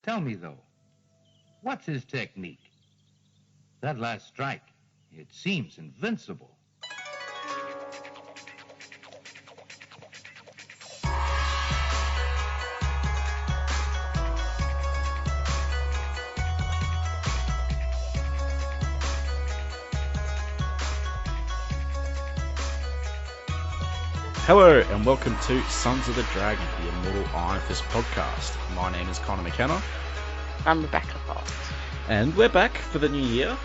Tell me, though, what's his technique? That last strike, it seems invincible. Hello and welcome to Sons of the Dragon, the Immortal Iron Fist podcast. My name is Connor McKenna. I'm Rebecca Hart. And we're back for the new year.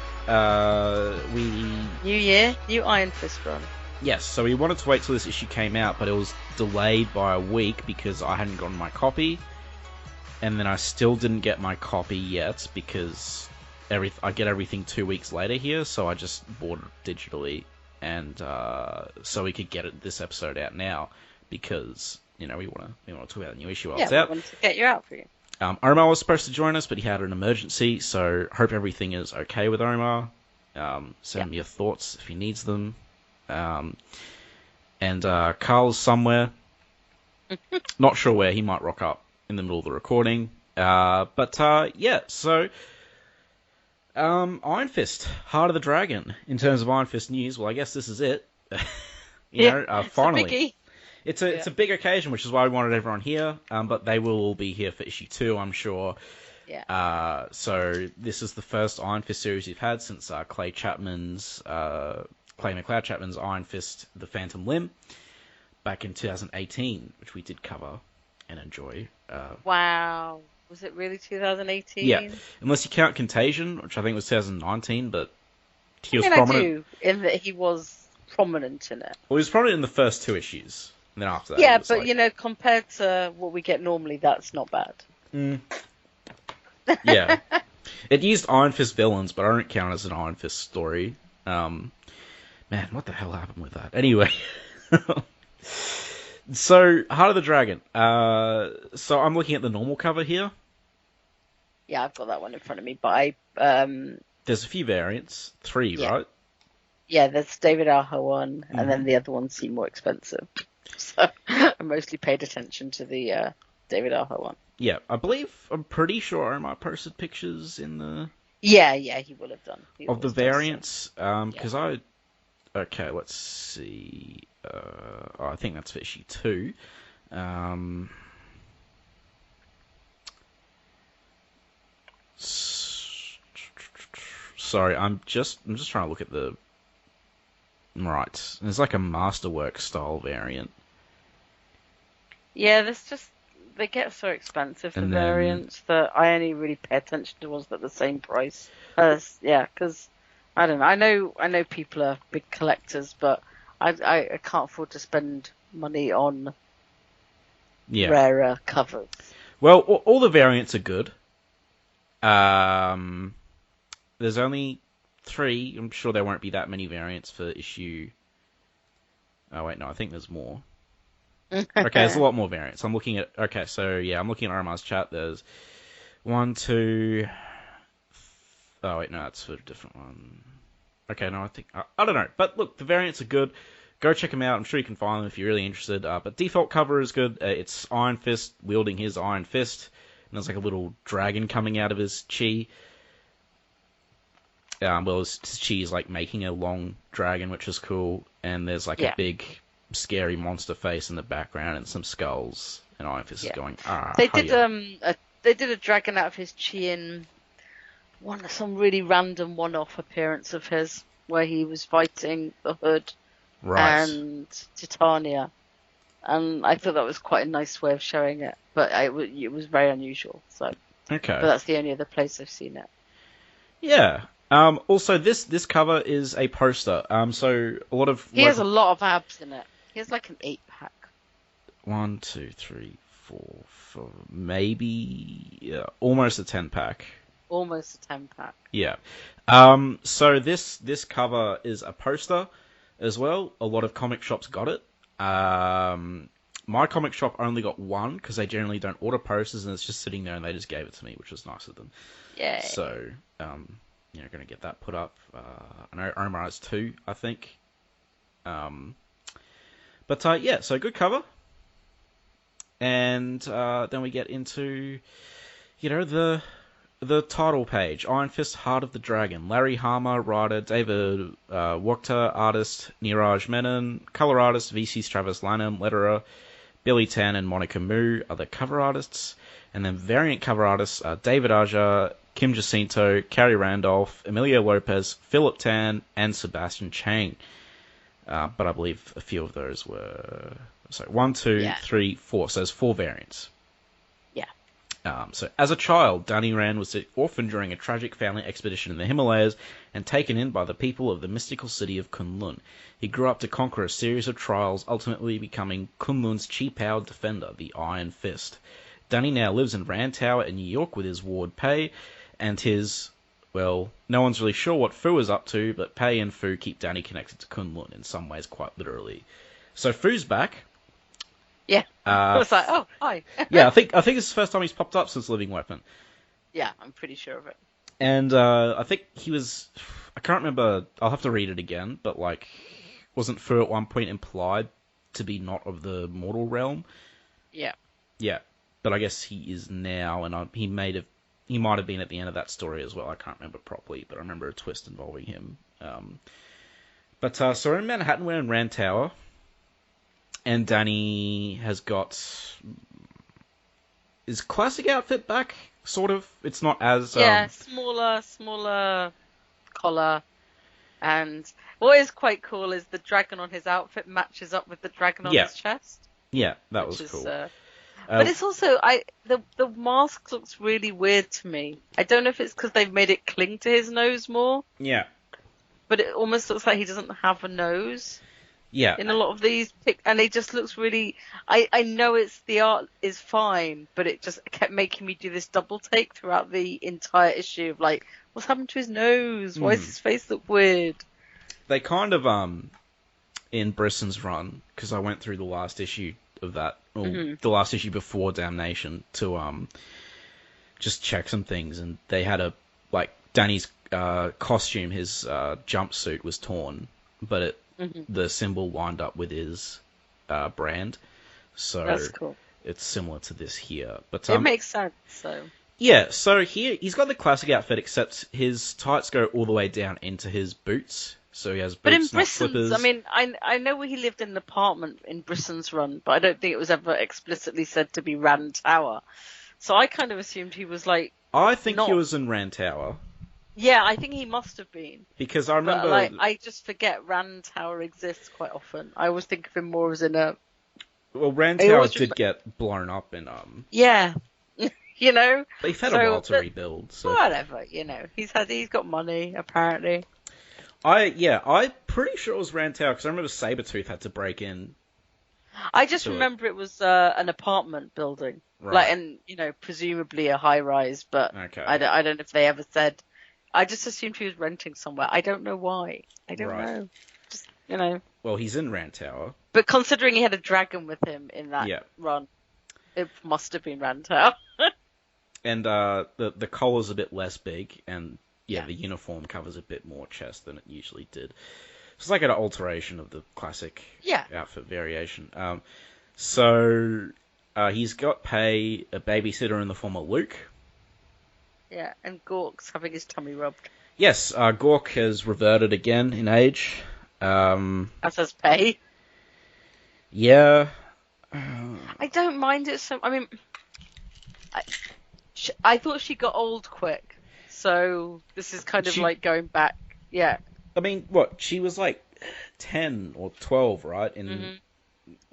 New year, new Iron Fist run. Yes, so we wanted to wait till this issue came out, but it was delayed by a week because I hadn't gotten my copy. And then I still didn't get my copy yet because I get everything 2 weeks later here, so I just bought it digitally. And so we could get this episode out now because we want to talk about the new issue while it's out. We wanted to get you out for you. Omar was supposed to join us, but he had an emergency, so hope everything is okay with Omar. Send me your thoughts if he needs them. And Carl's somewhere. Not sure where. He might rock up in the middle of the recording. So Iron Fist, Heart of the Dragon. In terms of Iron Fist news, well, I guess this is it. Finally. It's a big occasion, which is why we wanted everyone here. But they will all be here for issue 2, I'm sure. Yeah. So this is the first Iron Fist series we've had since Clay McLeod Chapman's Iron Fist: The Phantom Limb back in 2018, which we did cover and enjoy. Wow. Was it really 2018? Yeah, unless you count Contagion, which I think was 2019, but he was prominent. I do, in that he was prominent in it. Well, he was prominent in the first 2 issues, and then after that... but compared to what we get normally, that's not bad. Yeah. It used Iron Fist villains, but I don't count it as an Iron Fist story. Man, what the hell happened with that? Anyway... So, Heart of the Dragon. So I'm looking at the normal cover here. Yeah, I've got that one in front of me, but there's a few variants. 3, right? Yeah, there's David Aja one, and then the other ones seem more expensive. So I mostly paid attention to the David Aja one. Yeah, I'm pretty sure Omar posted pictures in the... Yeah, he will have done. Of the variants, because Okay, let's see. I think that's for issue 2. Sorry, I'm just trying to look at the... Right, there's like a Masterwork style variant. Yeah, they get so expensive, the variants, that I only really pay attention to ones that are the same price. Because... I don't know. I know people are big collectors, but I can't afford to spend money on rarer covers. Well, all the variants are good. There's only 3. I'm sure there won't be that many variants for issue... Oh, wait, no, I think there's more. Okay, there's a lot more variants. I'm looking at Omar's chat. There's 1, 2... Oh, wait, no, that's for a different one. Okay, no, I don't know. But look, the variants are good. Go check them out. I'm sure you can find them if you're really interested. But default cover is good. It's Iron Fist wielding his Iron Fist. And there's like a little dragon coming out of his chi. His chi is like making a long dragon, which is cool. And there's like a big, scary monster face in the background and some skulls. And Iron Fist is going, They did a dragon out of his chi in... some really random one-off appearance of his where he was fighting the Hood and Titania, and I thought that was quite a nice way of showing it, but it was very unusual. So, but that's the only other place I've seen it. Yeah. Also, this cover is a poster. So a lot of he has a lot of abs in it. He has like an 8-pack. 1, 2, 3, 4, 5, maybe almost a 10-pack. Almost a 10-pack. Yeah. So this cover is a poster as well. A lot of comic shops got it. My comic shop only got one because they generally don't order posters, and it's just sitting there, and they just gave it to me, which was nice of them. Yay. So, going to get that put up. I know Omar has 2, I think. So good cover. And then we get into The title page, Iron Fist, Heart of the Dragon. Larry Hama, writer. David Wachter, artist. Niraj Menon, color artist. VC's Travis Lanham, letterer. Billy Tan and Monica Mu are the cover artists. And then variant cover artists are David Aja, Kim Jacinto, Carrie Randolph, Emilio Lopez, Philip Tan, and Sebastian Chang. But I believe a few of those were... So 1, 2, 3, 4. So there's 4 variants. So, as a child, Danny Rand was orphaned during a tragic family expedition in the Himalayas and taken in by the people of the mystical city of Kunlun. He grew up to conquer a series of trials, ultimately becoming Kunlun's chi-powered defender, the Iron Fist. Danny now lives in Rand Tower in New York with his ward Pei and his, well, no one's really sure what Fu is up to, but Pei and Fu keep Danny connected to Kunlun, in some ways quite literally. So Fu's back. Yeah. I was like, oh, hi. Yeah, I think it's the first time he's popped up since Living Weapon. Yeah, I'm pretty sure of it. And I think he was... I can't remember... I'll have to read it again, but, like, wasn't Fu at one point implied to be not of the mortal realm? Yeah. Yeah, but I guess he is now, and he might have been at the end of that story as well. I can't remember properly, but I remember a twist involving him. So we're in Manhattan, we're in Rand Tower... And Danny has got his classic outfit back, sort of. It's not as... smaller collar. And what is quite cool is the dragon on his outfit matches up with the dragon on his chest. Yeah, that was cool. But it's also... the mask looks really weird to me. I don't know if it's because they've made it cling to his nose more. Yeah. But it almost looks like he doesn't have a nose. Yeah. In a lot of these, and it just looks really... I know the art is fine, but it just kept making me do this double take throughout the entire issue of like, what's happened to his nose? Why does his face look weird? They kind of, in Brisson's run, because I went through the last issue of that, or the last issue before Damnation, to just check some things, and they had Danny's costume, his jumpsuit was torn, but the symbol lined up with his brand, so that's cool. It's similar to this here. But it makes sense. So yeah, so here he's got the classic outfit, except his tights go all the way down into his boots. So he has boots, but in not Brisson's, slippers. I mean, I know he lived in an apartment in Brisson's run, but I don't think it was ever explicitly said to be Rand Tower. So I kind of assumed he was like. I think he was in Rand Tower. Yeah, I think he must have been. Because I remember... But, I just forget Rand Tower exists quite often. I always think of him more as in a... Well, Rand Tower did get blown up in... Yeah. You know? But he's had a while to rebuild, so... Whatever, you know. He's got money, apparently. I'm pretty sure it was Rand Tower, because I remember Sabretooth had to break in. I just remember it was an apartment building. Right. And, presumably a high-rise, but okay. I don't know if they ever said... I just assumed he was renting somewhere. I don't know why. I don't know. Just, Well, he's in Rand Tower. But considering he had a dragon with him in that run, it must have been Rand Tower. And the collar's a bit less big, and the uniform covers a bit more chest than it usually did. It's like an alteration of the classic outfit variation. So he's got Pei, a babysitter in the form of Luke. Yeah, and Gork's having his tummy rubbed. Yes, Gork has reverted again in age. As has Pei. Yeah. I don't mind it so... I mean, I thought she got old quick, so this is kind of like going back. Yeah. I mean, what? She was like 10 or 12, right? Well,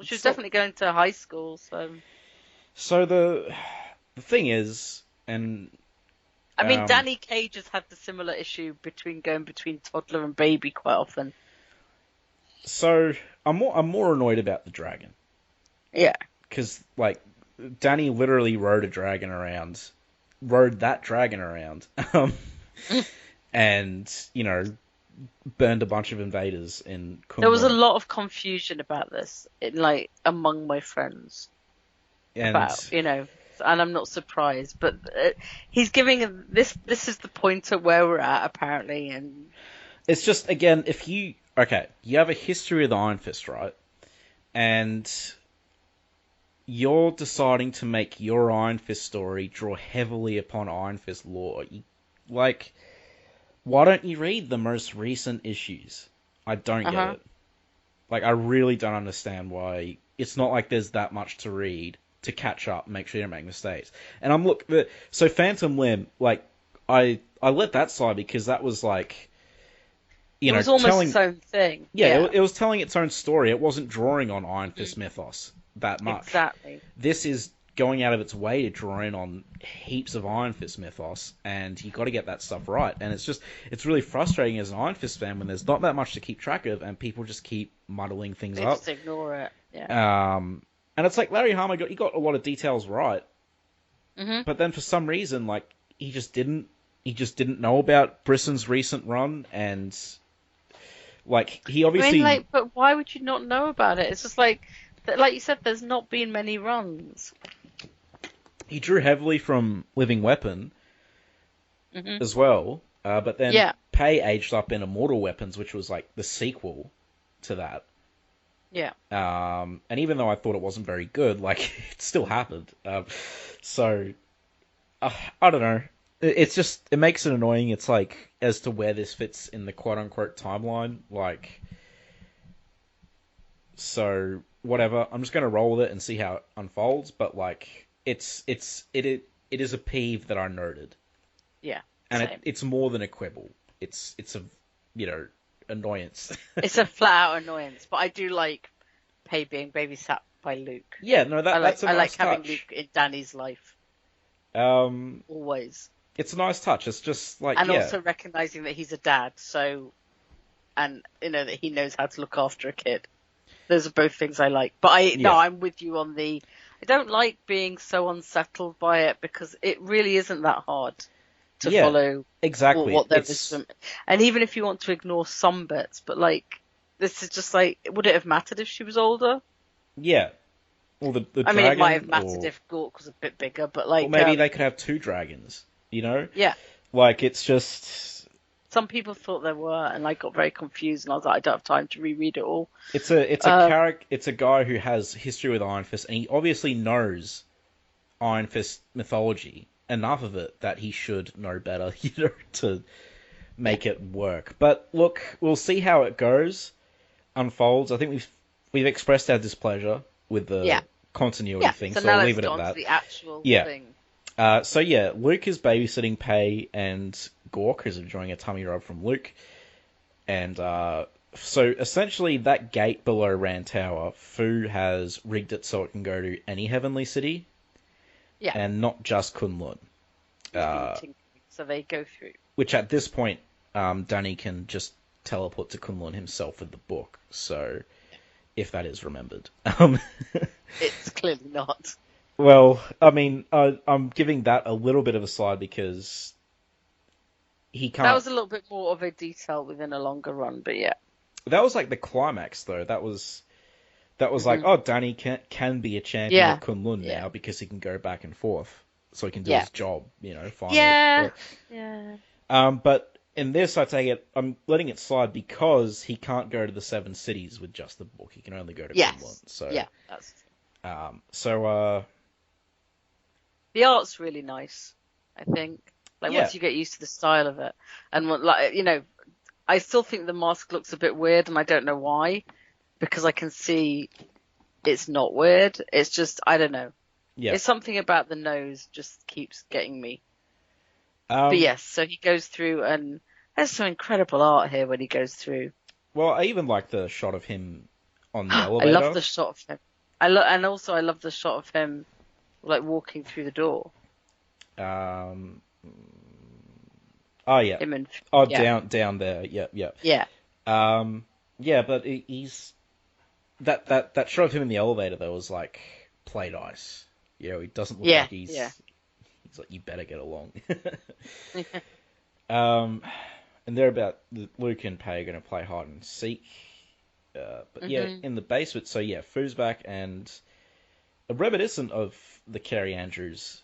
she was definitely going to high school, so... So the thing is, and... I mean, Danny Cage has had the similar issue between toddler and baby quite often. So I'm more annoyed about the dragon. Yeah. Because Danny literally rode that dragon around, and burned a bunch of invaders in Kunlun. There was a lot of confusion about this, among my friends. And and I'm not surprised, but he's giving this is the point at where we're at, apparently, and it's just, again, if you have a history of the Iron Fist, right, and you're deciding to make your Iron Fist story draw heavily upon Iron Fist lore. Like, why don't you read the most recent issues? I don't get it. Like, I really don't understand why. It's not like there's that much to read to catch up, make sure you don't make mistakes. And so Phantom Limb, like, I let that slide because that was like, it was almost its own thing. Yeah, it was telling its own story. It wasn't drawing on Iron Fist mythos that much. Exactly. This is going out of its way to draw in on heaps of Iron Fist mythos, and you got to get that stuff right. And it's really frustrating as an Iron Fist fan when there's not that much to keep track of, and people just keep muddling things up. Just ignore it. Yeah. And it's like Larry Hama he got a lot of details right, but then for some reason, like he just didn't know about Brisson's recent run, and like he obviously. But why would you not know about it? It's just like you said, there's not been many runs. He drew heavily from Living Weapon as well, but then Pei aged up in Immortal Weapons, which was like the sequel to that. Yeah. And even though I thought it wasn't very good, like it still happened. So I don't know. It makes it annoying. It's like as to where this fits in the quote unquote timeline. Like, so whatever. I'm just gonna roll with it and see how it unfolds. But like, it is a peeve that I noted. Yeah. And it's more than a quibble. It's a annoyance. It's a flat out annoyance, but I do like Pei being babysat by Luke. Yeah, no, that's a nice touch. I like having Luke in Danny's life. Always. It's a nice touch. It's just like, and also recognizing that he's a dad, and that he knows how to look after a kid. Those are both things I like. But I'm with you on I don't like being so unsettled by it because it really isn't that hard to follow exactly what there is from. And even if you want to ignore some bits, but like this is just like, would it have mattered if she was older? Yeah. Well, the I dragon, mean, it might have mattered if Gork was a bit bigger, but like, or maybe they could have two dragons. Yeah. Like it's just. Some people thought there were, and I got very confused, and I was like, I don't have time to reread it all. It's a guy who has history with Iron Fist, and he obviously knows Iron Fist mythology, enough of it that he should know better, to make it work. But look, we'll see how it unfolds. I think we've expressed our displeasure with the continuity thing, so I'll leave it at that. To the actual thing. So Luke is babysitting Pei, and Gork is enjoying a tummy rub from Luke. And so essentially that gate below Rand Tower, Fu has rigged it so it can go to any heavenly city. Yeah. And not just Kunlun. So they go through. Which at this point, Danny can just teleport to Kunlun himself with the book. So, if that is remembered. It's clearly not. Well, I mean, I'm giving that a little bit of a slide because he can't. That was a little bit more of a detail within a longer run, but yeah. That was like the climax, though. That was like, oh, Danny can be a champion of Kunlun now because he can go back and forth, so he can do his job, finally. Yeah. But in this, I take it, I'm letting it slide because he can't go to the 7 cities with just the book. He can only go to Kunlun. So yeah, that's true. The art's really nice, I think. Once you get used to the style of it, and I still think the mask looks a bit weird, and I don't know why, because I can see it's not weird. It's just, I don't know. Yeah. It's something about the nose just keeps getting me. But yes, so he goes through, and there's some incredible art here when he goes through. Well, I even like the shot of him on the elevator. I love the shot of him. I love the shot of him, walking through the door. Oh yeah. Down there. Yep. Yeah. Yeah, but he's that shot of him in the elevator though was like plate ice. He doesn't look like he's. Yeah. He's like, you better get along. And they're about Luke and Pei are going to play hide and seek. But in the basement. So Fu's back, and reminiscent of the Kerry Andrews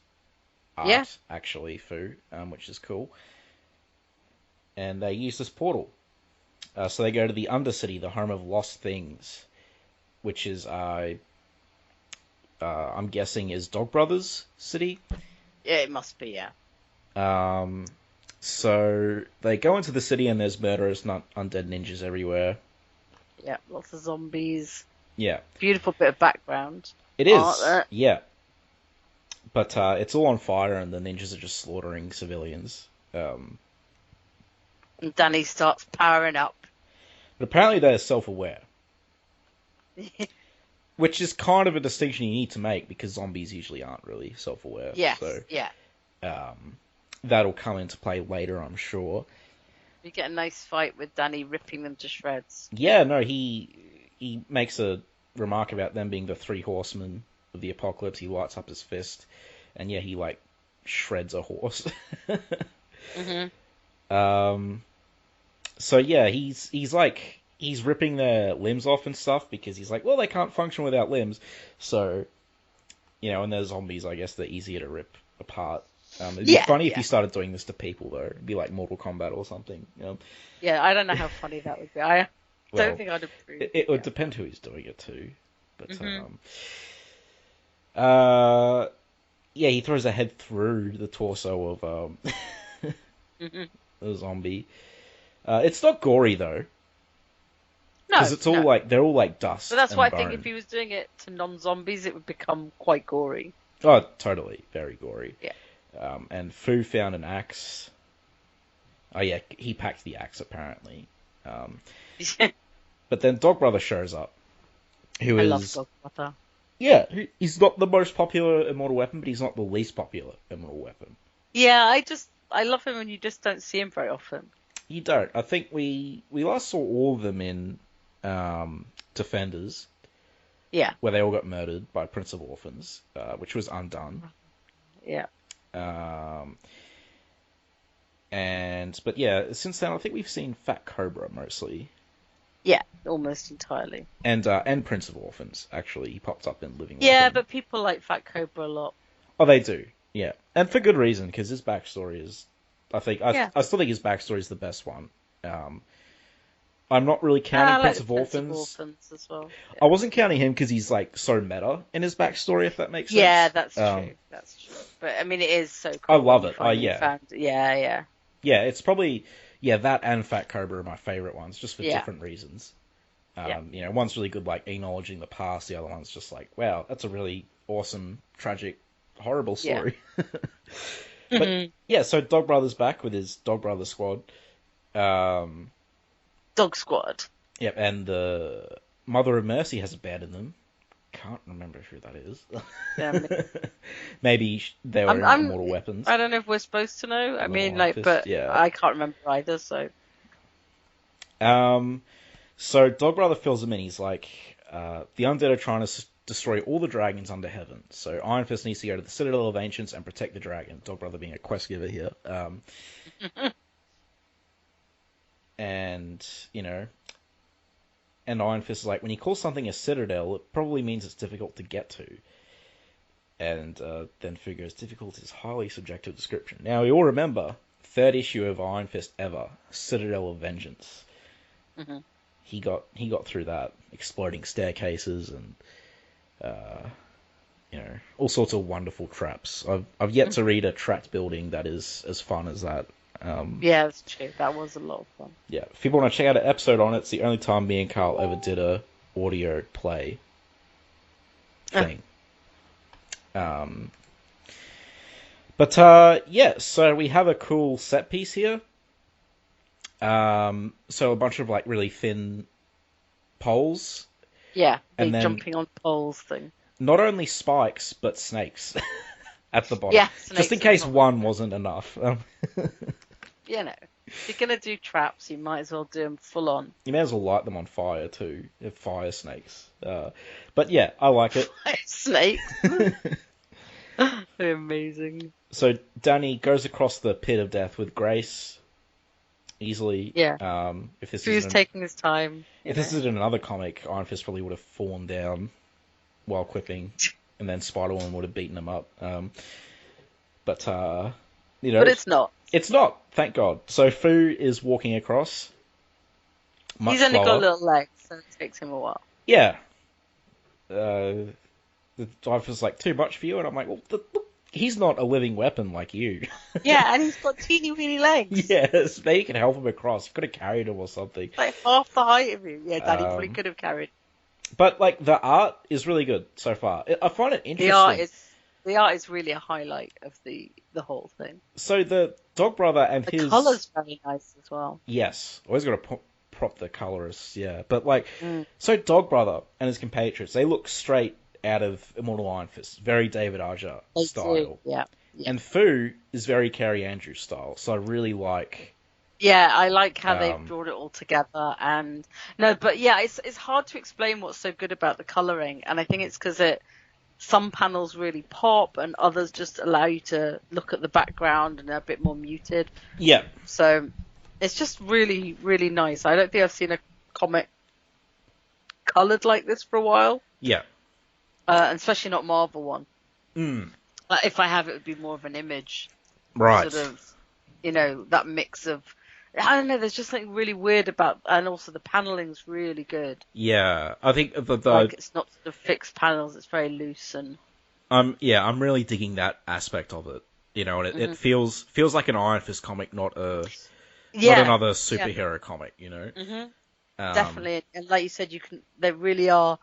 art, actually, Fu, which is cool. And they use this portal. So they go to the Undercity, the home of lost things, which is I'm guessing is Dog Brothers city. Yeah, it must be, yeah. So they go into the city and there's murderous, not undead ninjas everywhere. Yeah, lots of zombies. Yeah. Beautiful bit of background. It is, yeah. But it's all on fire and the ninjas are just slaughtering civilians. And Danny starts powering up. But apparently they're self-aware. Which is kind of a distinction you need to make because zombies usually aren't really self-aware. Yes, so, yeah. That'll come into play later, I'm sure. You get a nice fight with Danny ripping them to shreds. Yeah, no, he makes a remark about them being the three horsemen of the apocalypse. He lights up his fist, and yeah, he like shreds a horse. So yeah, he's ripping their limbs off and stuff because he's like, well, they can't function without limbs. So, and they're zombies, I guess they're easier to rip apart. It'd be funny if he started doing this to people, though. It'd be like Mortal Kombat or something. Yeah, I don't know how funny that would be. I don't think I'd approve. It would depend who he's doing it to. But, yeah, he throws a head through the torso of the zombie. It's not gory, though. No, because it's all they're all like dust. But that's why I bone. think if he was doing it to non-zombies, it would become quite gory. Oh, totally, very gory. Yeah. And Fu found an axe. Oh yeah, he packed the axe apparently. But then Dog Brother shows up. I love Dog Brother. Yeah, he's not the most popular immortal weapon, but he's not the least popular immortal weapon. Yeah, I love him, and you just don't see him very often. You don't. I think we last saw all of them in Defenders. Yeah. Where they all got murdered by Prince of Orphans, which was undone. Yeah. But yeah, since then I think we've seen Fat Cobra mostly. Yeah, almost entirely. And Prince of Orphans, actually. He popped up in Living Yeah, Weapon. but people like Fat Cobra a lot. Oh, they do, yeah. And for good reason, because his backstory is... I still think his backstory is the best one. I'm not really counting Prince of Orphans. As well. Yeah. I wasn't counting him because he's like so meta in his backstory, if that makes sense. Yeah, that's true. That's true. But I mean, it is so cool. I love it. Yeah. Yeah. Yeah, it's probably that and Fat Cobra are my favorite ones, just for different reasons. One's really good, like acknowledging the past. The other one's just like, wow, that's a really awesome, tragic, horrible story. Yeah. But yeah, so Dog Brother's back with his Dog Brother squad. Dog Squad. Yep, and the Mother of Mercy has abandoned them. Can't remember who that is. Yeah, maybe they were in Mortal Weapons. I don't know if we're supposed to know. I mean, yeah. I can't remember either, so... So Dog Brother fills him in. He's like, the undead are trying to destroy all the dragons under heaven. So Iron Fist needs to go to the Citadel of Ancients and protect the dragon. Dog Brother being a quest giver here. And Iron Fist is like, when you call something a citadel, it probably means it's difficult to get to. And then Fu goes, difficult is highly subjective description. Now, we all remember, third issue of Iron Fist ever, Citadel of Vengeance. Mm-hmm. He got through that, exploding staircases and, all sorts of wonderful traps. I've yet to read a trapped building that is as fun as that. Yeah, that's true. That was a lot of fun. Yeah, if people want to check out an episode on it, it's the only time me and Carl ever did a audio play thing. So we have a cool set piece here. So a bunch of like really thin poles. Yeah, and then jumping on poles thing. Not only spikes, but snakes at the bottom. Yeah, just in case one wasn't enough. If you're going to do traps, you might as well do them full on. You may as well light them on fire, too. They're fire snakes. But yeah, I like it. Fire snakes? They're amazing. So Danny goes across the pit of death with grace. Easily. Yeah. He's taking his time. If this is in another comic, Iron Fist probably would have fallen down while quipping, and then Spider-Woman would have beaten him up. But it's not. It's not, thank God. So Fu is walking across. He's only got little legs, so it takes him a while. Yeah. the Iron Fist is like, too much for you, and I'm like, well, he's not a living weapon like you. Yeah, and he's got teeny weeny legs. Yes, maybe you can help him across. You could have carried him or something. Like half the height of him. Yeah, Daddy probably could have carried. But like the art is really good so far. I find it interesting. The art is really a highlight of the whole thing. So the Dog Brother and the his colour's very nice as well. Yes, always got to prop the colorists. Yeah, but like, so Dog Brother and his compatriots, they look straight out of Immortal Iron Fist, very David Aja style. Do. Yeah. And Fu is very Carrie Andrews style, so I really like. Yeah, I like how they've brought it all together. And no, but yeah, it's hard to explain what's so good about the colouring, and I think it's because some panels really pop, and others just allow you to look at the background and they're a bit more muted. Yeah. So it's just really, really nice. I don't think I've seen a comic coloured like this for a while. Yeah. And especially not Marvel one. Like if I have, it would be more of an image. Right. Sort of, that mix of. I don't know. There's just something really weird about, and also the panelling's really good. Yeah, I think like it's not sort of fixed panels; it's very loose and. I'm really digging that aspect of it. And it feels like an Iron Fist comic, not another superhero comic. Definitely, and like you said, there really are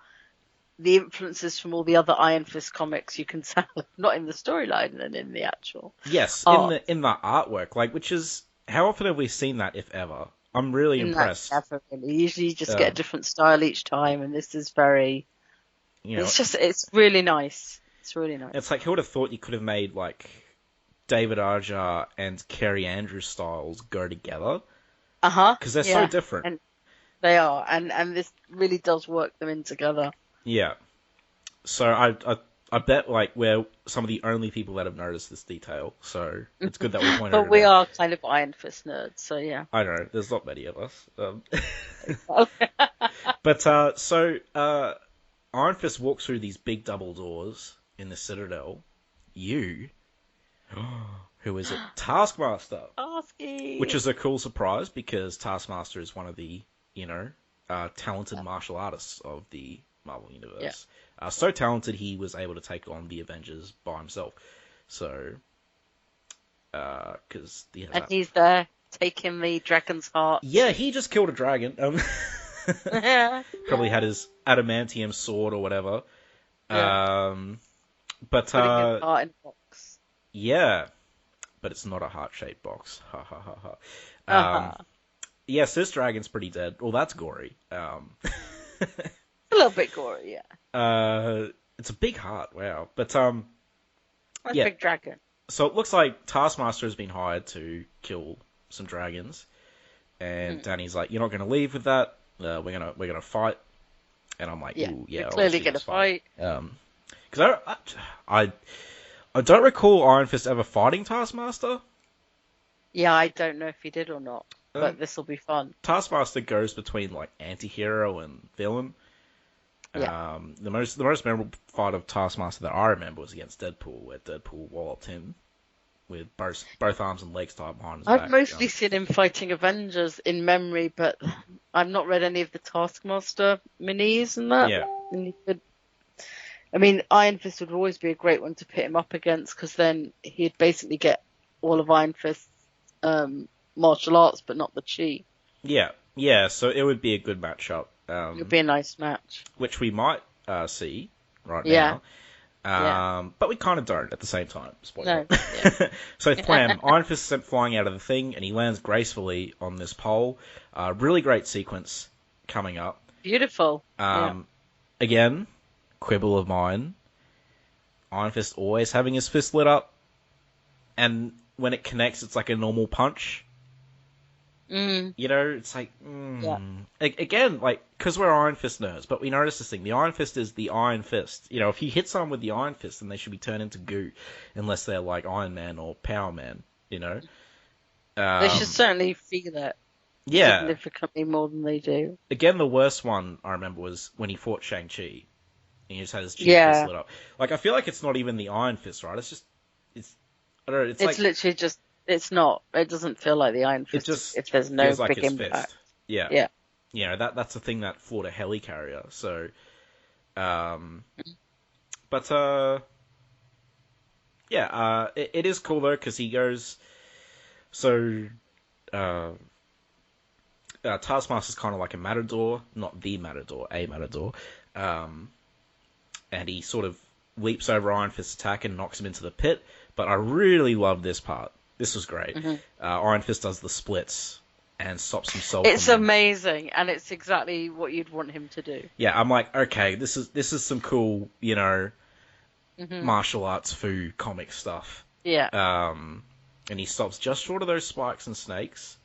the influences from all the other Iron Fist comics. You can tell, not in the storyline and in the actual. Yes, art. in the artwork, which is. How often have we seen that, if ever? I'm really impressed. Never really. Usually you just get a different style each time, and this is very... it's really nice. It's really nice. It's like, who would have thought you could have made, David Aja and Carrie Andrews styles go together? Uh-huh. Because they're so different. And they are, and this really does work them in together. Yeah. So I bet we're some of the only people that have noticed this detail, so it's good that we pointed it out. But we are kind of Iron Fist nerds, so yeah. I know, there's not many of us. But Iron Fist walks through these big double doors in the Citadel. Who is it? Taskmaster. Tasky. Which is a cool surprise because Taskmaster is one of the, talented martial artists of the Marvel Universe. Yeah. So talented, he was able to take on the Avengers by himself. So, because he's there taking the dragon's heart. Yeah, he just killed a dragon. Probably had his adamantium sword or whatever. Yeah. But putting his heart in a box. Yeah, but it's not a heart-shaped box. Ha ha ha ha. Yes, this dragon's pretty dead. Well, that's gory. A little bit gory, yeah. It's a big heart, wow. But a big dragon. So it looks like Taskmaster has been hired to kill some dragons, and Danny's like, "You're not going to leave with that. We're gonna fight." And I'm like, "Ooh, yeah, we're clearly going to fight." Because I don't recall Iron Fist ever fighting Taskmaster. Yeah, I don't know if he did or not, but this will be fun. Taskmaster goes between anti-hero and villain. Yeah. The most memorable fight of Taskmaster that I remember was against Deadpool, where Deadpool walloped him with both arms and legs tied behind his back. I've mostly seen him fighting Avengers in memory, but I've not read any of the Taskmaster minis and that. Yeah. And Iron Fist would always be a great one to pit him up against, because then he'd basically get all of Iron Fist's martial arts, but not the chi. Yeah. So it would be a good matchup. It would be a nice match. Which we might see now. But we kind of don't at the same time. Spoiler. No. Yeah. So Plam, Iron Fist is sent flying out of the thing, and he lands gracefully on this pole. Really great sequence coming up. Beautiful. Again, quibble of mine. Iron Fist always having his fist lit up, and when it connects, it's like a normal punch. It's like, again, because we're Iron Fist nerds, but we notice this thing. The Iron Fist is the Iron Fist. If you hit someone with the Iron Fist, then they should be turned into goo, unless they're like Iron Man or Power Man, They should certainly feel it. Yeah. Significantly more than they do. Again, the worst one I remember was when he fought Shang-Chi, and he just had his fist lit up. I feel like it's not even the Iron Fist, right? It's I don't know, it's literally just, it's not. It doesn't feel like the Iron Fist if there's no big impact. Fist. Yeah. That's the thing that fought a helicarrier. So, But it is cool though because he goes. So, Taskmaster's kind of like a matador, not the matador, a matador, and he sort of leaps over Iron Fist's attack and knocks him into the pit. But I really love this part. This was great. Mm-hmm. Iron Fist does the splits and stops himself. It's amazing, and it's exactly what you'd want him to do. Yeah, I'm like, okay, this is some cool, martial arts food comic stuff. Yeah. And he stops just short of those spikes and snakes.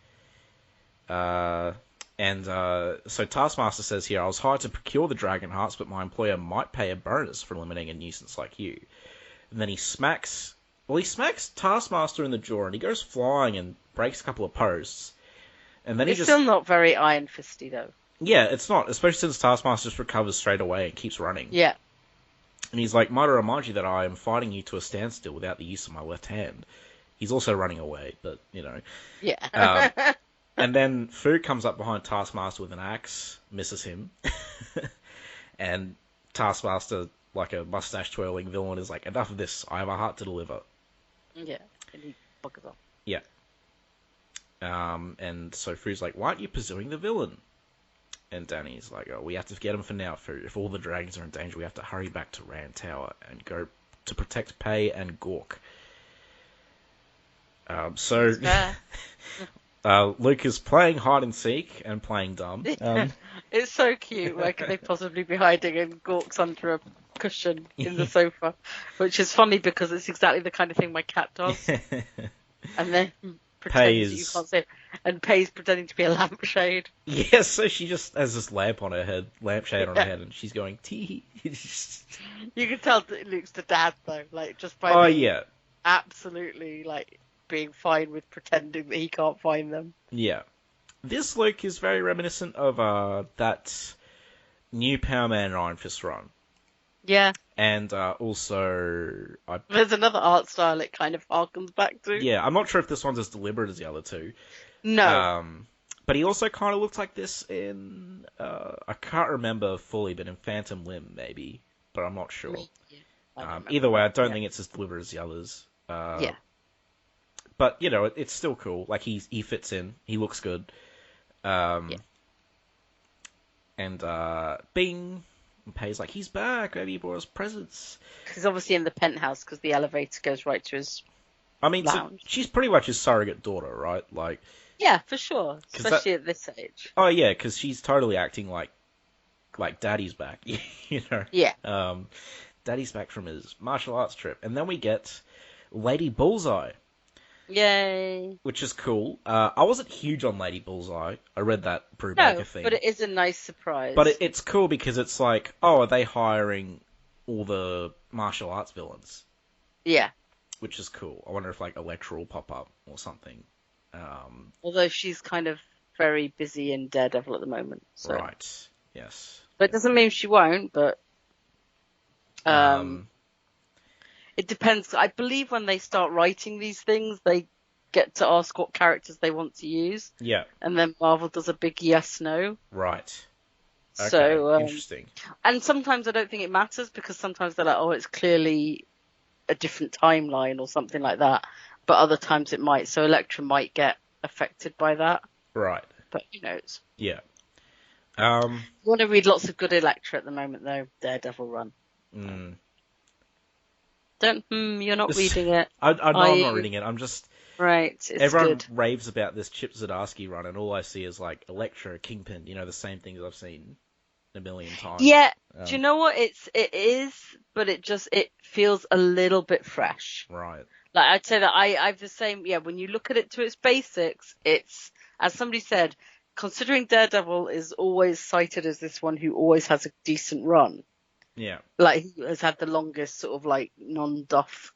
So Taskmaster says here, I was hired to procure the dragon hearts, but my employer might pay a bonus for eliminating a nuisance like you. And then he smacks Taskmaster in the jaw, and he goes flying and breaks a couple of posts. And then it's still not very Iron Fisty, though. Yeah, it's not, especially since Taskmaster just recovers straight away and keeps running. Yeah. And he's like, might I remind you that I am fighting you to a standstill without the use of my left hand. He's also running away, but, Yeah. And then Fu comes up behind Taskmaster with an axe, misses him. And Taskmaster, like a mustache-twirling villain, is like, enough of this, I have a heart to deliver. Yeah, and he buggers off. Yeah. And so Fu's like, why aren't you pursuing the villain? And Danny's like, oh, we have to get him for now, Fu. If all the dragons are in danger, we have to hurry back to Rand Tower and go to protect Pei and Gork. Luke is playing hide and seek and playing dumb. It's so cute. Where could they possibly be hiding? And Gork's under a cushion in the sofa, which is funny because it's exactly the kind of thing my cat does. And then pretends you can't see it. And Pei's pretending to be a lampshade. Yes, so she just has this lampshade on her head, and she's going tee. You can tell that Luke's the dad though, like just by absolutely like being fine with pretending that he can't find them. Yeah. This Luke is very reminiscent of that new Power Man and Iron Fist run. Yeah. And also... There's another art style it kind of harkens back to. Yeah, I'm not sure if this one's as deliberate as the other two. No. But he also kind of looks like this in... I can't remember fully, but in Phantom Limb, maybe. But I'm not sure. Either way, I don't think it's as deliberate as the others. Yeah. But, it's still cool. Like, he fits in. He looks good. And, bing... And Pei's like, he's back. Maybe he brought us presents. He's obviously in the penthouse because the elevator goes right to his lounge. So she's pretty much his surrogate daughter, right? Like, yeah, for sure. Especially at this age. Oh, yeah, because she's totally acting like Daddy's back, Yeah. Daddy's back from his martial arts trip. And then we get Lady Bullseye. Yay. Which is cool. I wasn't huge on Lady Bullseye. I read that Brubaker thing. But it is a nice surprise. But it's cool because it's like, oh, are they hiring all the martial arts villains? Yeah. Which is cool. I wonder if like Elektra will pop up or something. Although she's kind of very busy in Daredevil at the moment. So. Right. Yes. But it doesn't mean she won't, but... It depends. I believe when they start writing these things, they get to ask what characters they want to use. Yeah. And then Marvel does a big yes/no. Right. Okay. So, interesting. And sometimes I don't think it matters because sometimes they're like, oh, it's clearly a different timeline or something like that. But other times it might. So Elektra might get affected by that. Right. But who knows? Yeah. You want to read lots of good Elektra at the moment, though. Daredevil run. You're not reading it. I'm not reading it. I'm just... Right, it's everyone good. raves about this Chip Zdarsky run, and all I see is, like, Elektra, Kingpin, the same things I've seen a million times. Yeah, do you know what? It is, but it feels a little bit fresh. Right. Like, I'd say that I've the same, when you look at it to its basics, it's, as somebody said, considering Daredevil is always cited as this one who always has a decent run. Yeah. Like, he has had the longest sort of, like, non-duff.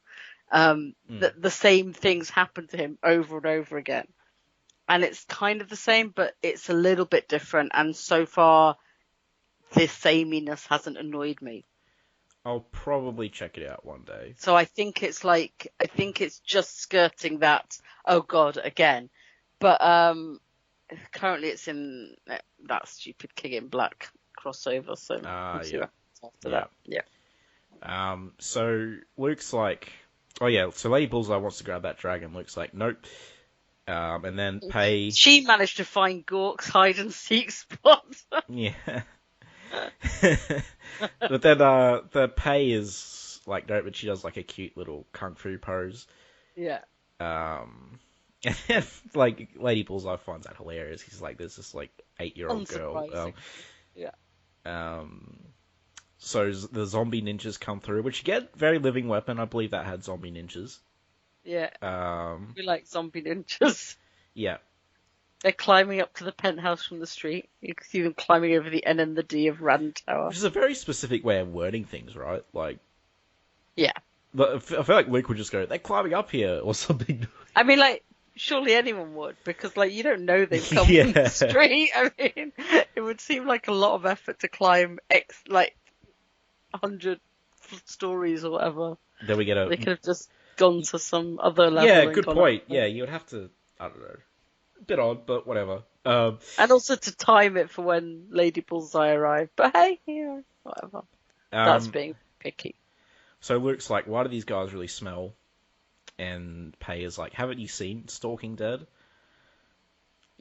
The same things happen to him over and over again. And it's kind of the same, but it's a little bit different. And so far, this sameness hasn't annoyed me. I'll probably check it out one day. So I think it's just skirting that, oh God, again. But currently it's in that stupid King in Black crossover, so we'll see what happens after that. Yeah. So Luke's like, oh yeah, so Lady Bullseye wants to grab that dragon. Luke's like, nope. And then Pei... She managed to find Gork's hide and seek spot. Yeah. But then the Pei is like, no, but she does like a cute little kung fu pose. Yeah. And then, like, Lady Bullseye finds that hilarious. He's like, there's this like 8-year-old girl. Yeah. So the zombie ninjas come through, which get very living weapon. I believe that had zombie ninjas. Yeah. We like zombie ninjas. Yeah. They're climbing up to the penthouse from the street. You can see them climbing over the N and the D of Rand Tower. Which is a very specific way of wording things, right? Like, yeah. But I feel like Luke would just go, they're climbing up here, or something. I mean, like, surely anyone would, because, like, you don't know they've come from the street. I mean, it would seem like a lot of effort to climb, 100 stories or whatever. Then we get They could have just gone to some other level. Yeah, good point. Yeah, you would have to, I don't know. A bit odd, but whatever. And also to time it for when Lady Bullseye arrived. But hey, yeah, whatever. That's being picky. So Luke's like, why do these guys really smell? And Pei is like, haven't you seen Stalking Dead?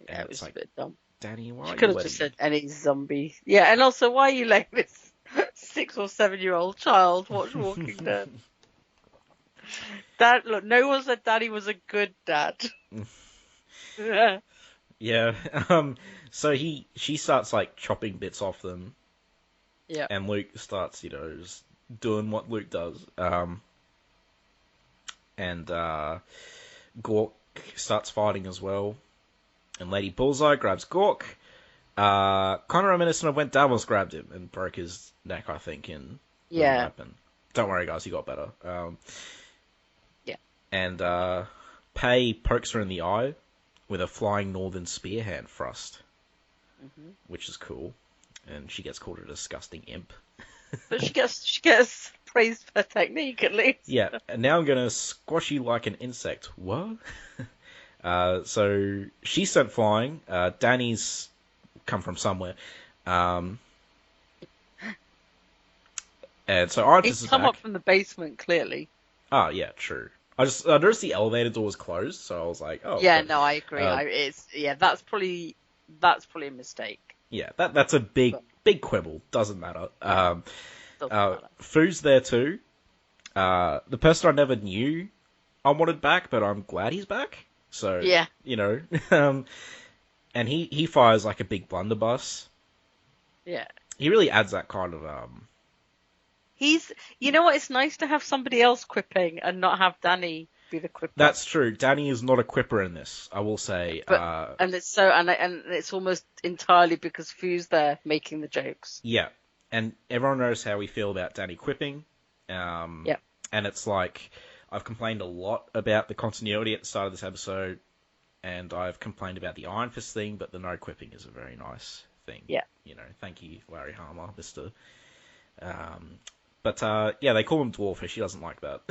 Yeah, it was like, a bit dumb. Danny, why you are you could have just said any zombie. Yeah, and also, why are you letting this 6 or 7-year-old child watch Walking Dead? Dad, look, no one said Daddy was a good dad. Yeah. Yeah. So she starts like chopping bits off them. Yeah. And Luke starts, just doing what Luke does. And Gork starts fighting as well. And Lady Bullseye grabs Gork. Kind of reminiscent of when Davos grabbed him and broke his neck, I think, in the weapon. Don't worry, guys, he got better. Yeah. And Pei pokes her in the eye with a flying northern spear hand thrust, which is cool. And she gets called a disgusting imp. But she gets praised for technique, at least. Yeah, and now I'm going to squash you like an insect. What? So she's sent flying. Danny's come from somewhere. And so Artis is come back. up from the basement, clearly. Oh, yeah, true. I noticed the elevator door was closed, so I was like, oh. Yeah, no, I agree. That's probably a mistake. Yeah, that's a big quibble. Doesn't matter. Doesn't matter. Fu's there too. The person I never knew I wanted back, but I'm glad he's back. So, yeah. And he fires like a big blunderbuss. Yeah. He really adds that kind of, you know what, it's nice to have somebody else quipping and not have Danny be the quipper. That's true. Danny is not a quipper in this, I will say. And it's almost entirely because Fu's there making the jokes. Yeah. And everyone knows how we feel about Danny quipping. Yeah. And it's like, I've complained a lot about the continuity at the start of this episode, and I've complained about the Iron Fist thing, but the no quipping is a very nice thing. Yeah. Thank you, Larry Harmer, Mr. But they call him Dwarfish. He doesn't like that.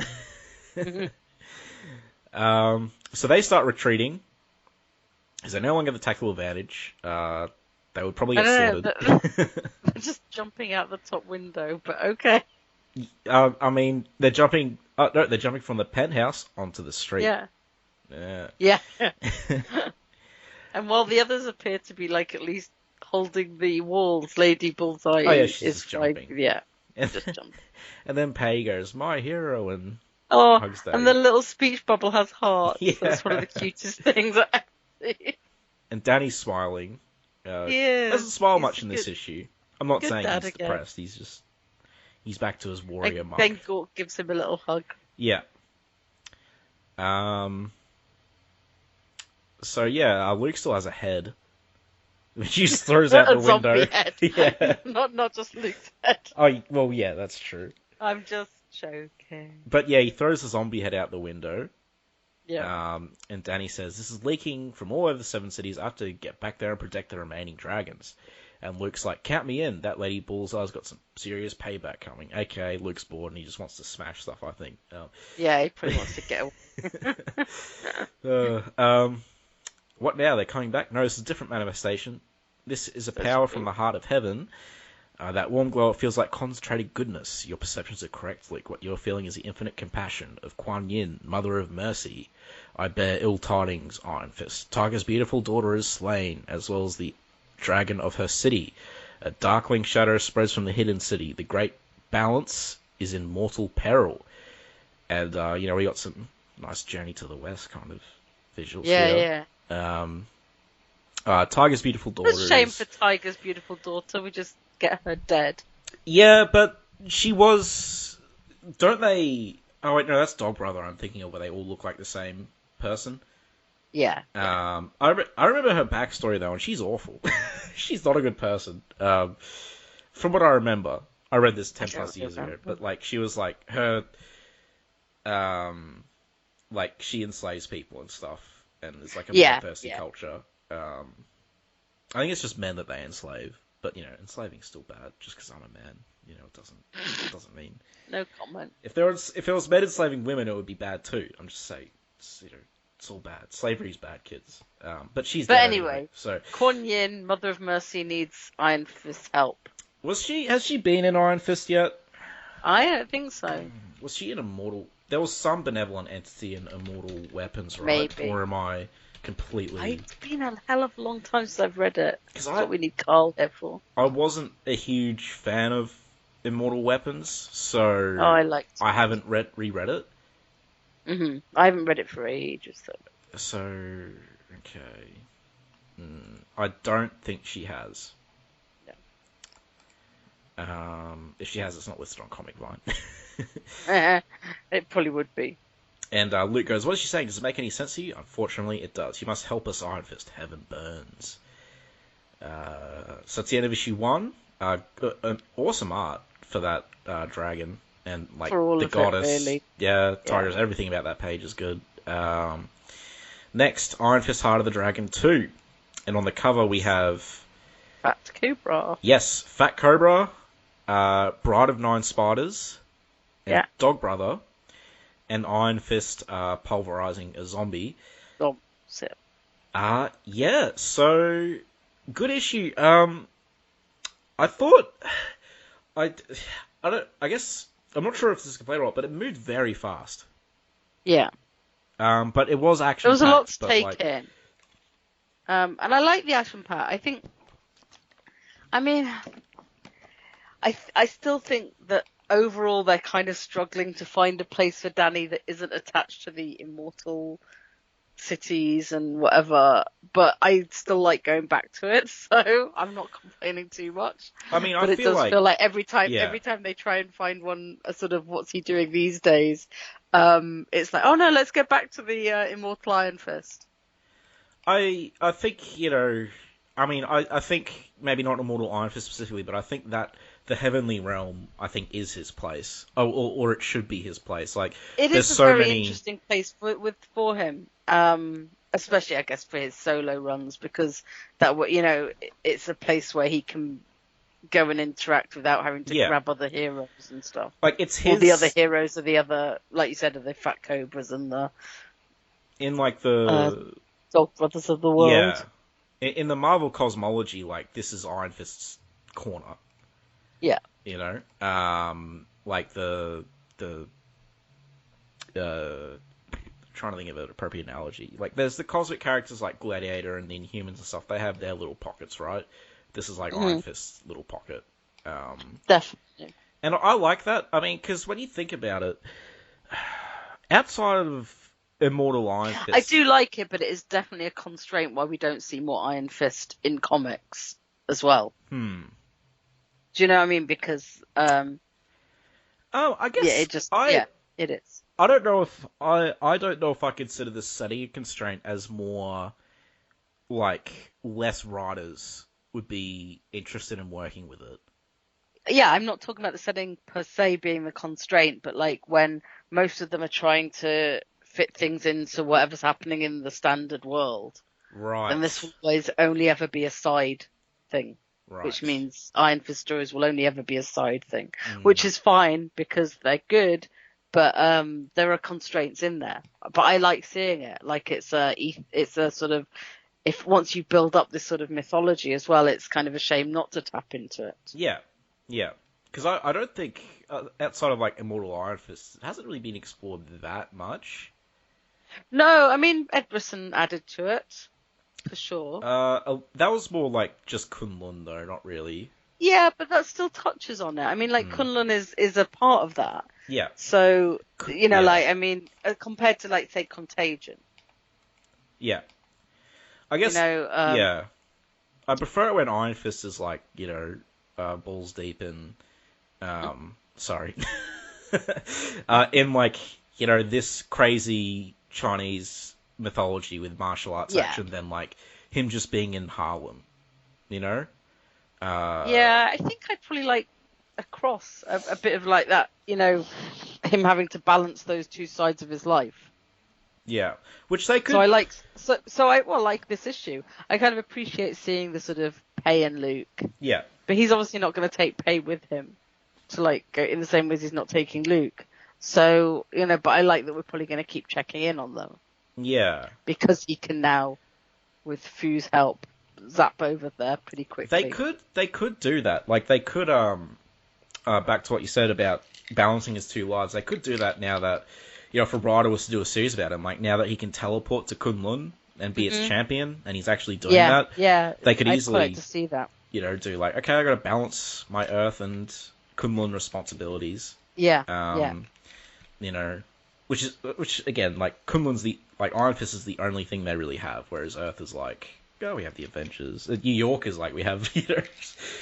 So they start retreating, because they're no longer the tactical advantage. They would probably get slaughtered. They're just jumping out the top window, but okay. I mean, they're jumping. No, they're jumping from the penthouse onto the street. Yeah. Yeah. And while the others appear to be like at least holding the walls, Lady Bullseye is just jumping. Yeah. Just jumping. And then Pei goes, "My hero," and hugs Daddy. And the little speech bubble has hearts. Yeah. That's one of the cutest things I've seen. And Danny's smiling. He doesn't smile much in this issue. I'm not saying he's depressed. He's back to his warrior mark. Then Gork gives him a little hug. Yeah. So yeah, Luke still has a head. He just throws out the window. Head. Yeah. not just Luke's head. Oh, well, yeah, that's true. I'm just joking. But yeah, he throws the zombie head out the window. Yeah. And Danny says, "This is leaking from all over the Seven Cities. I have to get back there and protect the remaining dragons." And Luke's like, "Count me in. That Lady Bullseye's got some serious payback coming." Okay, Luke's bored and he just wants to smash stuff, I think. Yeah, he pretty wants to get away. What now? They're coming back? No, this is a different manifestation. This is a power from the heart of heaven. That warm glow, it feels like concentrated goodness. Your perceptions are correct, Lick. What you're feeling is the infinite compassion of Kuan Yin, Mother of Mercy. I bear ill tidings, Iron Fist. Tiger's beautiful daughter is slain, as well as the dragon of her city. A darkling shadow spreads from the hidden city. The great balance is in mortal peril. And, we got some nice Journey to the West kind of visuals here. Tiger's beautiful daughter. It's a shame for Tiger's beautiful daughter. We just get her dead. Yeah, but she was... Don't they... Oh, wait, no, that's Dog Brother I'm thinking of, where they all look like the same person. Yeah. I remember her backstory, though, and she's awful. She's not a good person. From what I remember, I read this 10 plus years ago, but, like, she was, like, her... like, she enslaves people and stuff, and it's, like, a bloodthirsty culture. I think it's just men that they enslave. But, enslaving's still bad, just because I'm a man. It doesn't mean... No comment. If it was men enslaving women, it would be bad too. I'm just saying, it's all bad. Slavery's bad, kids. But she's dead anyway. So Kuan Yin, Mother of Mercy, needs Iron Fist's help. Has she been in Iron Fist yet? I don't think so. Was she in Immortal? There was some benevolent entity in Immortal Weapons, right? Maybe. Or am I completely... It's been a hell of a long time since I've read it. That's what we need Carl here for. I wasn't a huge fan of Immortal Weapons, so I haven't reread it. Mm-hmm. I haven't read it for ages, though. So, okay. I don't think she has. No. If she has, it's not listed on Comic Vine. It probably would be. And Luke goes, what is she saying? Does it make any sense to you? Unfortunately, it does. You must help us, Iron Fist. Heaven burns. So it's the end of issue 1. An awesome art for that dragon. And, like, the goddess. It, really. Yeah, Tigers, everything about that page is good. Next, Iron Fist Heart of the Dragon 2. And on the cover we have... Fat Cobra. Yes, Fat Cobra, Bride of Nine Spiders, and Dog Brother, and Iron Fist pulverizing a zombie. Yeah, so good issue. I thought I guess I'm not sure if this is complete or not, but it moved very fast. Yeah. But it was action. There was a lot to take in. And I like the action part. I still think that overall they're kind of struggling to find a place for Danny that isn't attached to the immortal cities and whatever, but I still like going back to it, so I'm not complaining too much. I feel like every time they try and find one, a sort of what's he doing these days, it's like, oh no, let's get back to the immortal Iron Fist. I think, I think maybe not Immortal Iron Fist specifically, but I think that the Heavenly Realm, I think, is his place. Or it should be his place. Like, it is a very interesting place for him. Especially, I guess, for his solo runs, because it's a place where he can go and interact without having to grab other heroes and stuff. Like, it's his... All the other heroes are the other, like you said, are the Fat Cobras and the... In, like, the... Dog Brothers of the world. Yeah. In the Marvel cosmology, like, this is Iron Fist's corner. Yeah. Like the trying to think of an appropriate analogy. Like, there's the cosmic characters like Gladiator and the Inhumans and stuff. They have their little pockets, right? This is like Iron Fist's little pocket. Definitely. And I like that. I mean, because when you think about it, outside of Immortal Iron Fist... I do like it, but it is definitely a constraint why we don't see more Iron Fist in comics as well. Do you know what I mean? Because... I guess... Yeah, it is. I don't know if I consider this setting a constraint as more, like, less writers would be interested in working with it. Yeah, I'm not talking about the setting per se being the constraint, but like when most of them are trying to fit things into whatever's happening in the standard world. Right. And this will always only ever be a side thing. Right. Which means Iron Fist stories will only ever be a side thing. Which is fine because they're good, but there are constraints in there. But I like seeing it. Like it's a sort of, if once you build up this sort of mythology as well, it's kind of a shame not to tap into it. Yeah. Yeah, because I don't think outside of like Immortal Iron Fist, it hasn't really been explored that much. No, I mean Edwardson added to it for sure. That was more like just Kunlun though, not really. Yeah, but that still touches on it. I mean, like Kunlun is a part of that. Yeah. So Yeah. like I mean, compared to like say Contagion. Yeah. I guess. Yeah. I prefer it when Iron Fist is like balls deep in sorry in like this crazy Chinese mythology with martial arts action than like him just being in Harlem, Yeah, I think I'd probably like across a bit of like that, him having to balance those two sides of his life. Yeah, which they could. So I like I like this issue. I kind of appreciate seeing the sort of Pei and Luke. Yeah, but he's obviously not going to take Pei with him to like go in the same way as he's not taking Luke. So but I like that we're probably going to keep checking in on them. Yeah, because he can now, with Fu's help, zap over there pretty quickly. They could do that. Like they could back to what you said about balancing his two lives. They could do that now that if a writer was to do a series about him, like now that he can teleport to Kunlun and be its champion, and he's actually doing that. Yeah, they could easily like to see that. Do like, okay, I got to balance my Earth and Kunlun responsibilities. Yeah. Which again, like Kunlun's Iron Fist is the only thing they really have, whereas Earth is like, we have the Avengers. New York is like, we have,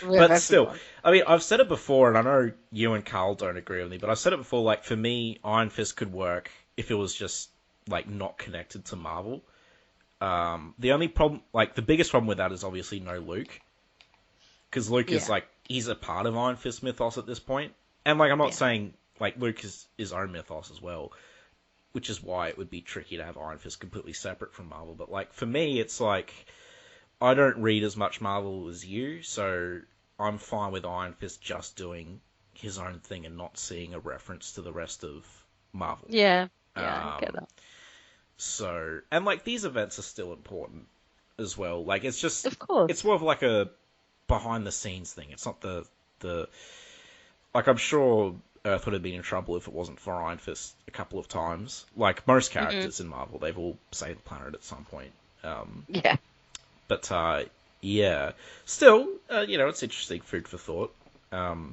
but still, I mean, I've said it before, and I know you and Carl don't agree with me, but I've said it before, like, for me, Iron Fist could work if it was just, like, not connected to Marvel. The only problem, like, the biggest problem with that is obviously no Luke. Because Luke is, like, he's a part of Iron Fist mythos at this point. And, like, I'm not saying, like, Luke is his own mythos as well, which is why it would be tricky to have Iron Fist completely separate from Marvel. But, like, for me, it's like, I don't read as much Marvel as you, so I'm fine with Iron Fist just doing his own thing and not seeing a reference to the rest of Marvel. Yeah, I get that. So, and, like, these events are still important as well. Like, it's just, of course, it's more of like a behind-the-scenes thing. It's not the like, I'm sure Earth would have been in trouble if it wasn't for Iron Fist a couple of times. Like, most characters in Marvel, they've all saved the planet at some point. Yeah. But, yeah. Still, it's interesting food for thought. So,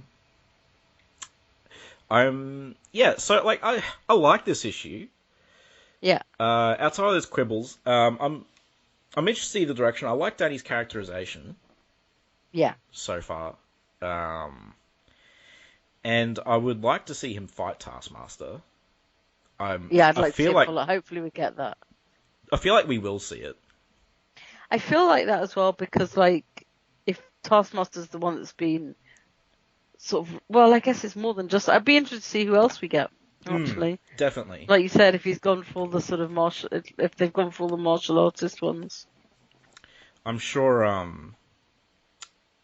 like, I like this issue. Yeah. Outside of those quibbles, I'm interested in the direction. I like Danny's characterization. Yeah. So far. And I would like to see him fight Taskmaster. I'd like to see it. Hopefully we get that. I feel like we will see it. I feel like that as well because, like, if Taskmaster's the one that's been sort of... Well, I guess it's more than just... I'd be interested to see who else we get, actually. Definitely. Like you said, if he's gone for the sort of martial... If they've gone for all the martial artist ones. I'm sure,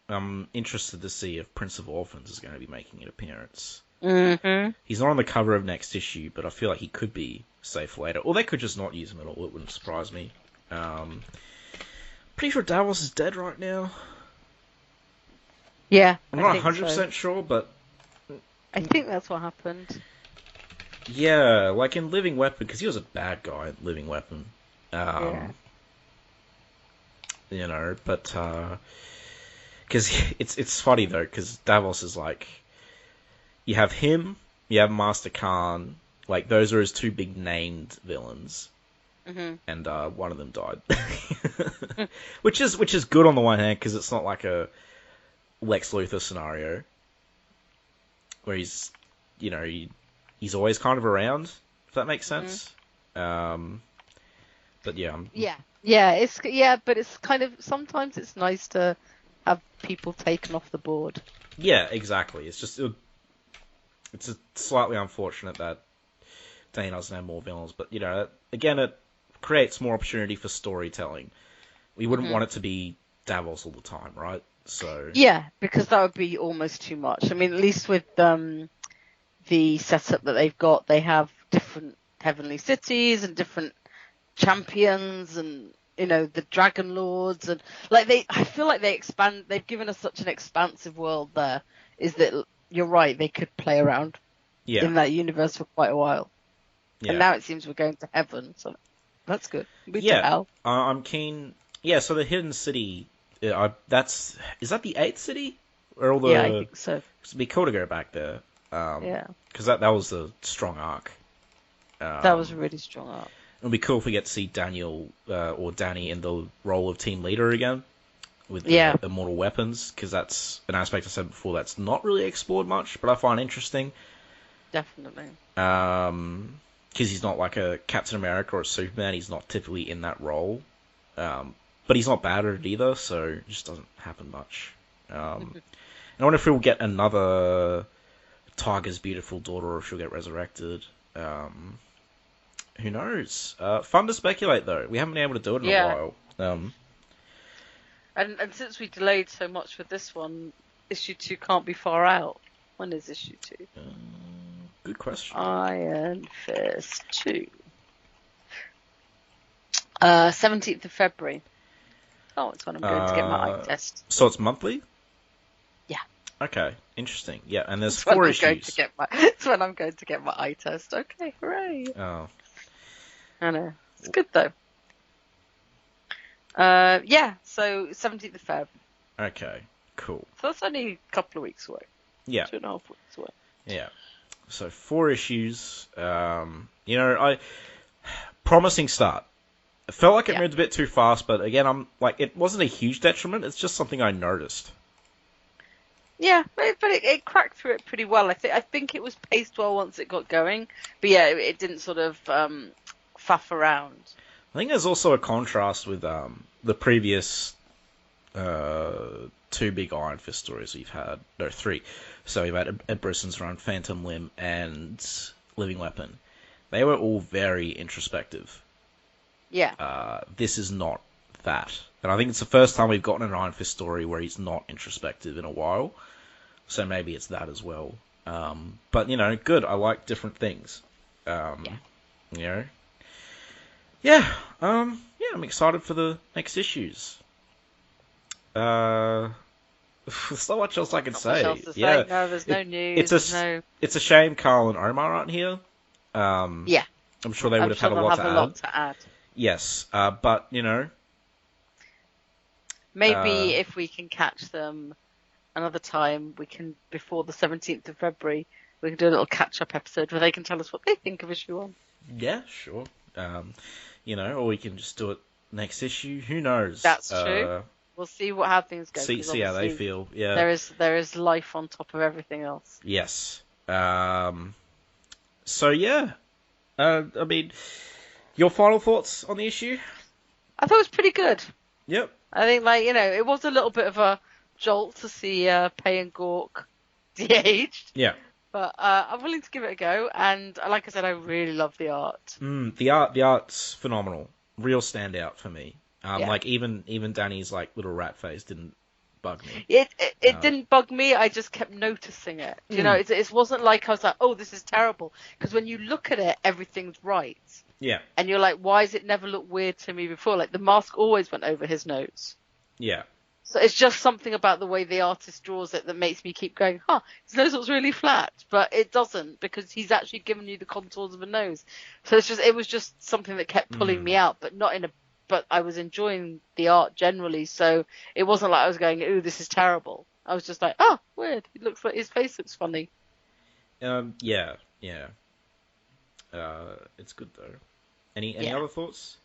I'm interested to see if Prince of Orphans is going to be making an appearance. Mm-hmm. He's not on the cover of next issue, but I feel like he could be safe later. Or they could just not use him at all. It wouldn't surprise me. Pretty sure Davos is dead right now. Yeah, I'm not 100% sure, but... I think that's what happened. Yeah, like in Living Weapon, because he was a bad guy in Living Weapon. But, because it's funny, though, because Davos is like... You have him, you have Master Khan, like, those are his two big named villains. Mm-hmm. And one of them died. which is good on the one hand, because it's not like a Lex Luthor scenario. Where he's, he's always kind of around, if that makes sense. Mm-hmm. But yeah. But it's kind of, sometimes it's nice to have people taken off the board. Yeah, exactly. It's just, it's slightly unfortunate that Dane doesn't have more villains, but, again, it creates more opportunity for storytelling. We wouldn't want it to be Davos all the time, right? So yeah, because that would be almost too much. I mean, at least with the setup that they've got, they have different heavenly cities and different champions, and the Dragon Lords, and like I feel like they've given us such an expansive world there is that you're right, they could play around in that universe for quite a while. Yeah. And now it seems we're going to heaven, so that's good. I'm keen. Yeah, so the Hidden City, is that the 8th city? Where all the, yeah, I think so. It'd be cool to go back there. Because that was a strong arc. That was a really strong arc. It'd be cool if we get to see Daniel or Danny in the role of team leader again with the immortal weapons, because that's an aspect I said before that's not really explored much, but I find interesting. Definitely. Because he's not like a Captain America or a Superman. He's not typically in that role. But he's not bad at it either, so it just doesn't happen much. And I wonder if we'll get another Tiger's beautiful daughter, or if she'll get resurrected. Who knows? Fun to speculate, though. We haven't been able to do it in a while. And since we delayed so much with this one, issue 2 can't be far out. When is issue 2? Good question. Iron Fist 2. 17th of February. Oh, it's when I'm going to get my eye test. So it's monthly? Yeah. Okay, interesting. Yeah, and there's 4 issues. It's when I'm going to get my eye test. Okay, hooray. Oh. I know. It's good, though. So 17th of Feb. Okay, cool. So that's only a couple of weeks away. Yeah. 2.5 weeks away. Yeah. So 4 issues. Promising start. It felt like it moved a bit too fast, but again, it wasn't a huge detriment. It's just something I noticed. Yeah, but it cracked through it pretty well. I think it was paced well once it got going, but yeah, it didn't sort of faff around. I think there's also a contrast with the previous 2 big Iron Fist stories we've had. No, 3. So we've had Ed Brisson's run, Phantom Limb, and Living Weapon. They were all very introspective. Yeah. This is not that. And I think it's the first time we've gotten an Iron Fist story where he's not introspective in a while. So maybe it's that as well. But, good. I like different things. Yeah, I'm excited for the next issues. There's not much else I can say. No, there's no news. It's a shame Carl and Omar aren't here. I'm sure they would have had a lot to add. Yes, but, Maybe if we can catch them another time, we can, before the 17th of February, we can do a little catch-up episode where they can tell us what they think of issue 1. Yeah, sure. Or we can just do it next issue. Who knows? That's true. We'll see how things go. See how they feel. Yeah. There is life on top of everything else. Yes. So yeah. I mean, your final thoughts on the issue? I thought it was pretty good. Yep. I think, it was a little bit of a jolt to see Pei and Gork de-aged. Yeah. But I'm willing to give it a go, and like I said, I really love the art. The art's phenomenal. Real standout for me. Even Danny's little rat face didn't bug me. It didn't bug me. I just kept noticing it. It wasn't like I was like, oh, this is terrible. Because when you look at it, everything's right. Yeah. And you're like, why has it never looked weird to me before? Like the mask always went over his nose. Yeah. So it's just something about the way the artist draws it that makes me keep going, his nose looks really flat. But it doesn't, because he's actually given you the contours of a nose. So it was just something that kept pulling me out, but I was enjoying the art generally. So it wasn't like I was going, ooh, this is terrible. I was just like, weird. It looks like his face looks funny. Yeah. It's good though. Any other thoughts?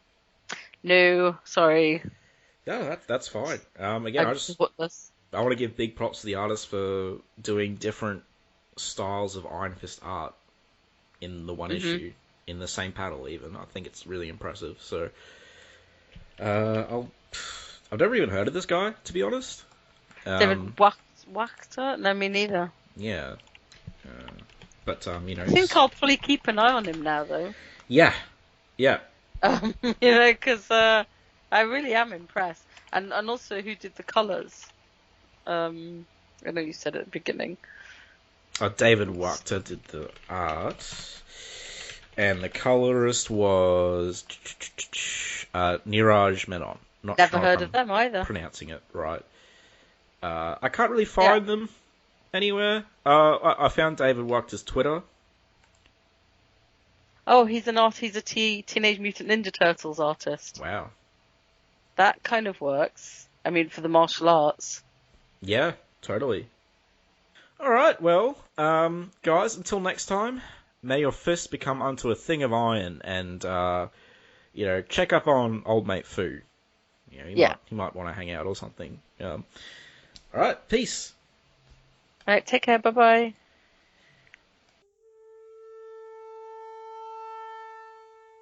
No, sorry. No, that's fine. Again, I want to give big props to the artist for doing different styles of Iron Fist art in the one issue, in the same panel even. I think it's really impressive. So, I've never even heard of this guy, to be honest. David Wachter? No, me neither. Yeah. But, I think I'll probably keep an eye on him now, though. Yeah. Because I really am impressed. And also, who did the colours? I know you said at the beginning. David Wachter did the art. And the colorist was Niraj Menon. Never heard of them either. Pronouncing it right. I can't really find them anywhere. I found David Wachter's Twitter. Oh, he's a Teenage Mutant Ninja Turtles artist. Wow. That kind of works. I mean, for the martial arts. Yeah, totally. Alright, well, guys, until next time, may your fists become unto a thing of iron, and, check up on old mate Fu. He might want to hang out or something. Alright, peace. Alright, take care, bye-bye.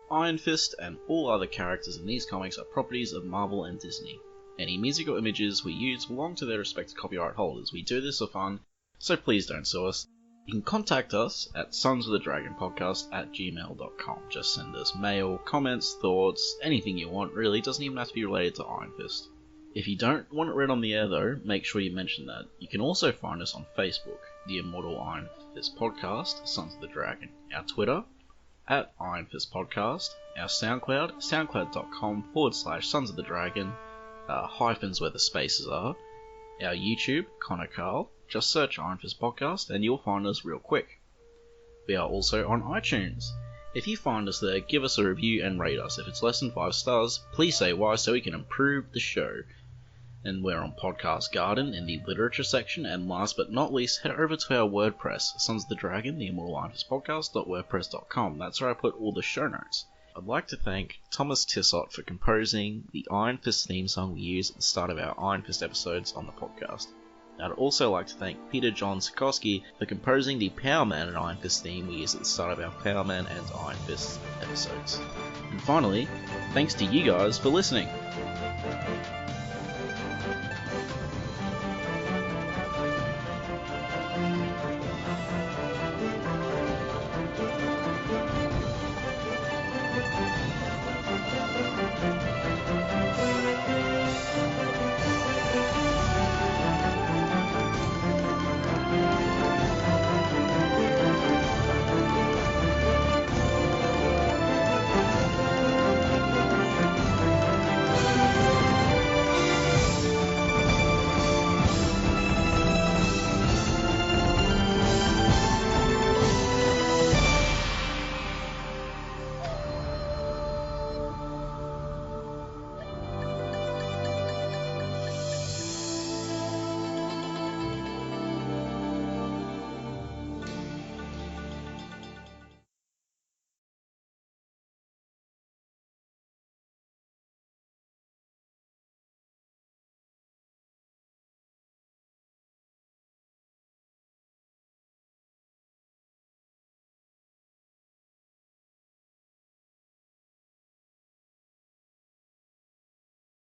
Iron Fist and all other characters in these comics are properties of Marvel and Disney. Any music or images we use belong to their respective copyright holders. We do this for fun, so please don't sue us. You can contact us at sonsofthedragonpodcast@gmail.com. Just send us mail, comments, thoughts, anything you want really. It doesn't even have to be related to Iron Fist. If you don't want it read on the air though, make sure you mention that. You can also find us on Facebook, the Immortal Iron Fist Podcast, Sons of the Dragon, our Twitter, at Iron Fist Podcast, our SoundCloud, soundcloud.com/Sons of the Dragon, hyphens where the spaces are, our YouTube, Connor Carl, just search Iron Fist Podcast and you'll find us real quick. We are also on iTunes. If you find us there, give us a review and rate us. If it's less than 5 stars, please say why so we can improve the show. And we're on Podcast Garden in the literature section, and last but not least, head over to our WordPress, Sons of the Dragon, the Immortal Iron Fist Podcast.wordpress.com. That's where I put all the show notes. I'd like to thank Thomas Tissot for composing the Iron Fist theme song we use at the start of our Iron Fist episodes on the podcast. I'd also like to thank Peter John Sikorsky for composing the Power Man and Iron Fist theme we use at the start of our Power Man and Iron Fist episodes. And finally, thanks to you guys for listening.